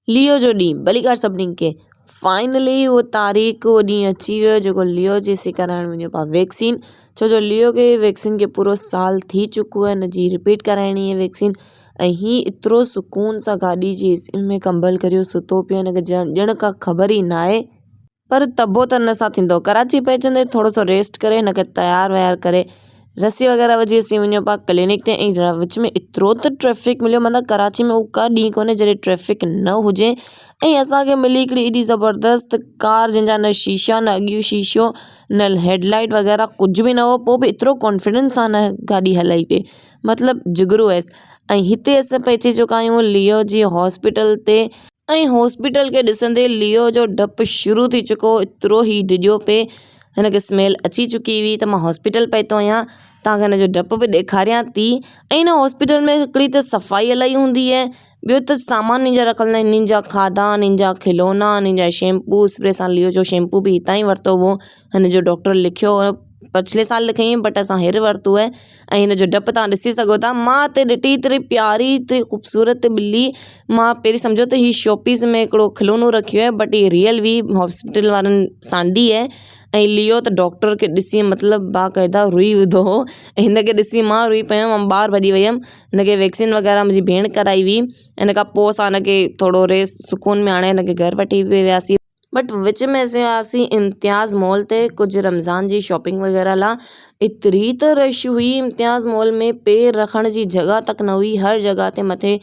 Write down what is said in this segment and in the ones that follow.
लियो जो ॾींहुं भलीकार सभिनी खे फाइनली वो तारीख़ वो ॾींहुं अची वियो जेको लियो जेसी कराइण वञो पिया वैक्सीन। छो जो लियो खे वैक्सीन खे पूरो साल थी चुको आहे, हिन जी रिपीट कराइणी आहे वैक्सीन। ऐं हीउ एतिरो सुकून सां गाॾी जी एसी में कंबल करियो सुतो पियो, हिनखे ॼण का ख़बर ई न आहे। पर तबो त न सां थींदो, कराची पहुचंदे थोरो सो रेस्ट करे हिनखे तयारु वयारु करे रसी वग़ैरह विझी असीं वञूं पिया क्लिनिक ते। ऐं विच में एतिरो त ट्रैफिक मिलियो, मतिलबु कराची में उहो का ॾींहुं कोन्हे जॾहिं ट्रैफिक न हुजे। ऐं असांखे मिली हिकिड़ी एॾी ज़बरदस्त कार जंहिंजा न शीशा, न अॻियूं शीशो, न हेडलाइट वग़ैरह कुझु बि न हो, पोइ बि एतिरो कॉन्फिडेंस सां न गाॾी हलाई पिए, मतिलबु जिगरू हुयसि। ऐं हिते असां पहुची चुका आहियूं लियो जी हॉस्पिटल ते। ऐं हॉस्पिटल खे ॾिसंदे लियो जो डपु शुरू थी चुको, एतिरो ई डिॼो पिए, हिनखे स्मेल अची चुकी हुई त मां हॉस्पिटल पहुतो आहियां, तव्हांखे हिनजो डपु बि ॾेखारियां थी। ऐं हिन हॉस्पिटल में हिकिड़ी त सफ़ाई इलाही हूंदी आहे, ॿियो त सामान हिन जा रखल आहिनि, हिननि जा खाधा, हिननि जा खिलौना, हिननि जा शैम्पू स्प्रे। सां लियो जो शैम्पू बि हितां ई वरितो हुओ, हिन जो डॉक्टर लिखियो हुयो, पिछले साल लिखियईं बट असां हींअर वरितो आहे। ऐं हिन जो डपु तव्हां ॾिसी सघो था। मां हिते ॾिठी एतिरी प्यारी एतिरी ख़ूबसूरत ॿिली, मां पहिरीं सम्झो त हीउ शोपीस में हिकिड़ो खिलौनो रखियो आहे, बट हीअ रियल हुई, हॉस्पिटल वारनि सांडी आहे। ऐं लियो त डॉक्टर खे ॾिसी मतिलबु बाक़ाइदा रुई विधो हो, ऐं हिनखे ॾिसी मां रुई पियमि, मां ॿाहिरि भॼी वियमि। हिनखे वैक्सीन वग़ैरह मुंहिंजी भेण कराई हुई, हिन खां पोइ असां हिनखे थोरो रेस्ट सुकून में हाणे हिनखे घर वठी वियासीं। बट विच में असीं वियासीं इम्तियाज़ मॉल ते कुझु रमज़ान जी शॉपिंग वग़ैरह लाइ। एतिरी त रश हुई इम्तियाज़ मॉल में, पेर रखण जी जॻह तक न हुई, हर जॻह ते मथे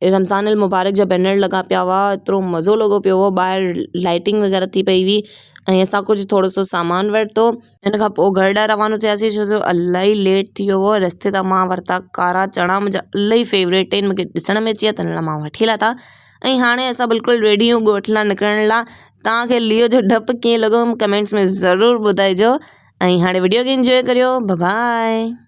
रमज़ान अल मुबारक जा बैनर लॻा पिया हुआ, एतिरो मज़ो लॻो पियो हो, ॿाहिरि लाइटिंग वग़ैरह थी पई हुई। ऐं असां कुझु थोरो सो सामान वरितो, हिन खां पोइ घर ॾांहुं रवानो थियासीं छो जो इलाही लेट थी वियो हो। रस्ते तां मां वरिता कारा चणा, मुंहिंजा इलाही फेवरेट आहिनि, मूंखे ॾिसण में अची विया त हिन लाइ मां वठी लाथा। ऐं हाणे असां बिल्कुलु रेडी आहियूं ॻोठ लाइ निकिरण लाइ। तव्हांखे लियो जो डपु कीअं लॻो कमेंट्स में ज़रूरु ॿुधाइजो। ऐं हाणे वीडियो खे इंजॉय करियो, बाय बाय।